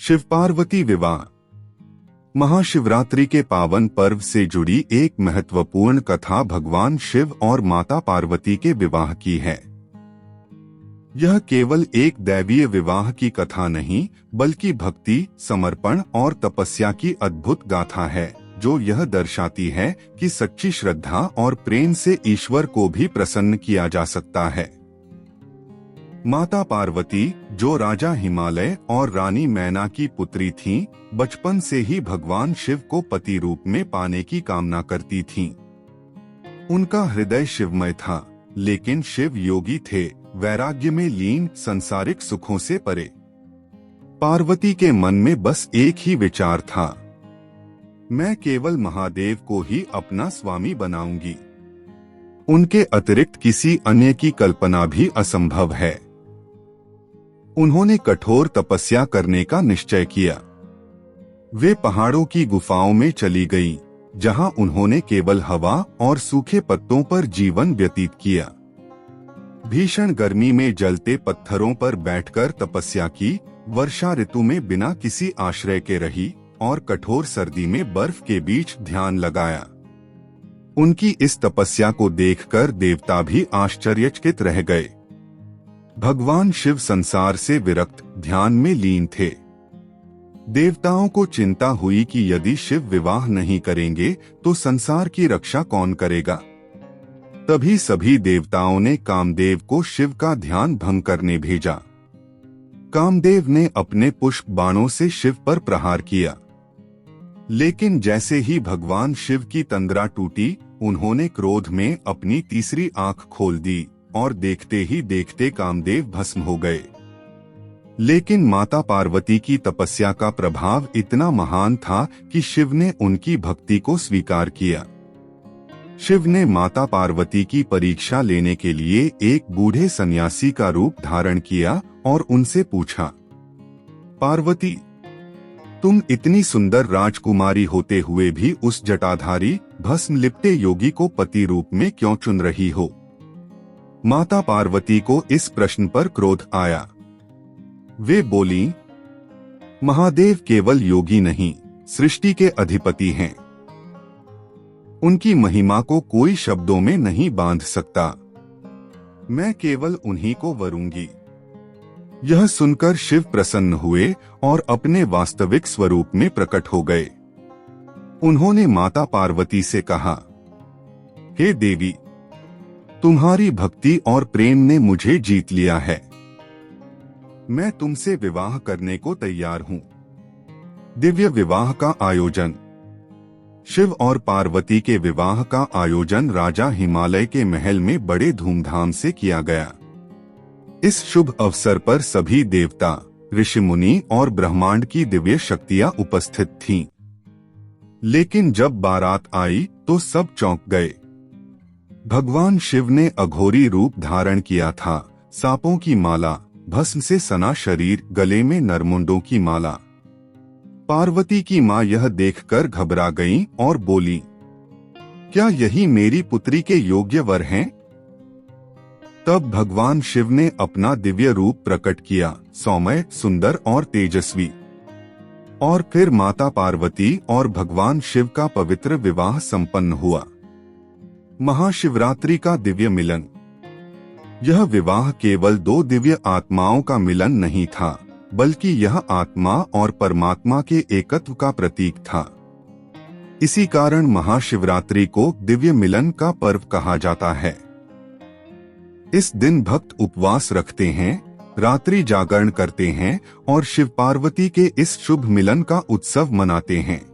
शिव पार्वती विवाह। महाशिवरात्रि के पावन पर्व से जुड़ी एक महत्वपूर्ण कथा भगवान शिव और माता पार्वती के विवाह की है। यह केवल एक दैवीय विवाह की कथा नहीं, बल्कि भक्ति, समर्पण और तपस्या की अद्भुत गाथा है, जो यह दर्शाती है कि सच्ची श्रद्धा और प्रेम से ईश्वर को भी प्रसन्न किया जा सकता है। माता पार्वती, जो राजा हिमालय और रानी मैना की पुत्री थीं, बचपन से ही भगवान शिव को पति रूप में पाने की कामना करती थीं। उनका हृदय शिवमय था, लेकिन शिव योगी थे, वैराग्य में लीन, सांसारिक सुखों से परे। पार्वती के मन में बस एक ही विचार था, मैं केवल महादेव को ही अपना स्वामी बनाऊंगी। उनके अतिरिक्त किसी अन्य की कल्पना भी असंभव है। उन्होंने कठोर तपस्या करने का निश्चय किया। वे पहाड़ों की गुफाओं में चली गईं, जहां उन्होंने केवल हवा और सूखे पत्तों पर जीवन व्यतीत किया। भीषण गर्मी में जलते पत्थरों पर बैठकर तपस्या की, वर्षा ऋतु में बिना किसी आश्रय के रही और कठोर सर्दी में बर्फ के बीच ध्यान लगाया। उनकी इस तपस्या को देखकर देवता भी आश्चर्यचकित रह गए। भगवान शिव संसार से विरक्त, ध्यान में लीन थे। देवताओं को चिंता हुई कि यदि शिव विवाह नहीं करेंगे तो संसार की रक्षा कौन करेगा। तभी सभी देवताओं ने कामदेव को शिव का ध्यान भंग करने भेजा। कामदेव ने अपने पुष्प बाणों से शिव पर प्रहार किया, लेकिन जैसे ही भगवान शिव की तंद्रा टूटी, उन्होंने क्रोध में अपनी तीसरी आंख खोल दी और देखते ही देखते कामदेव भस्म हो गए। लेकिन माता पार्वती की तपस्या का प्रभाव इतना महान था कि शिव ने उनकी भक्ति को स्वीकार किया। शिव ने माता पार्वती की परीक्षा लेने के लिए एक बूढ़े सन्यासी का रूप धारण किया और उनसे पूछा, पार्वती, तुम इतनी सुंदर राजकुमारी होते हुए भी उस जटाधारी, भस्म लिपटे योगी को पति रूप में क्यों चुन रही हो? माता पार्वती को इस प्रश्न पर क्रोध आया। वे बोलीं, महादेव केवल योगी नहीं, सृष्टि के अधिपति हैं। उनकी महिमा को कोई शब्दों में नहीं बांध सकता। मैं केवल उन्हीं को वरूंगी। यह सुनकर शिव प्रसन्न हुए और अपने वास्तविक स्वरूप में प्रकट हो गए। उन्होंने माता पार्वती से कहा, हे देवी, तुम्हारी भक्ति और प्रेम ने मुझे जीत लिया है। मैं तुमसे विवाह करने को तैयार हूं। दिव्य विवाह का आयोजन। शिव और पार्वती के विवाह का आयोजन राजा हिमालय के महल में बड़े धूमधाम से किया गया। इस शुभ अवसर पर सभी देवता, ऋषि मुनि और ब्रह्मांड की दिव्य शक्तियां उपस्थित थीं। लेकिन जब बारात आई तो सब चौंक गए। भगवान शिव ने अघोरी रूप धारण किया था, सांपों की माला, भस्म से सना शरीर, गले में नरमुंडों की माला। पार्वती की मां यह देखकर घबरा गईं और बोली, क्या यही मेरी पुत्री के योग्य वर हैं? तब भगवान शिव ने अपना दिव्य रूप प्रकट किया, सौम्य, सुंदर और तेजस्वी। और फिर माता पार्वती और भगवान शिव का पवित्र विवाह संपन्न हुआ। महाशिवरात्रि का दिव्य मिलन। यह विवाह केवल दो दिव्य आत्माओं का मिलन नहीं था, बल्कि यह आत्मा और परमात्मा के एकत्व का प्रतीक था। इसी कारण महाशिवरात्रि को दिव्य मिलन का पर्व कहा जाता है। इस दिन भक्त उपवास रखते हैं, रात्रि जागरण करते हैं और शिव पार्वती के इस शुभ मिलन का उत्सव मनाते हैं।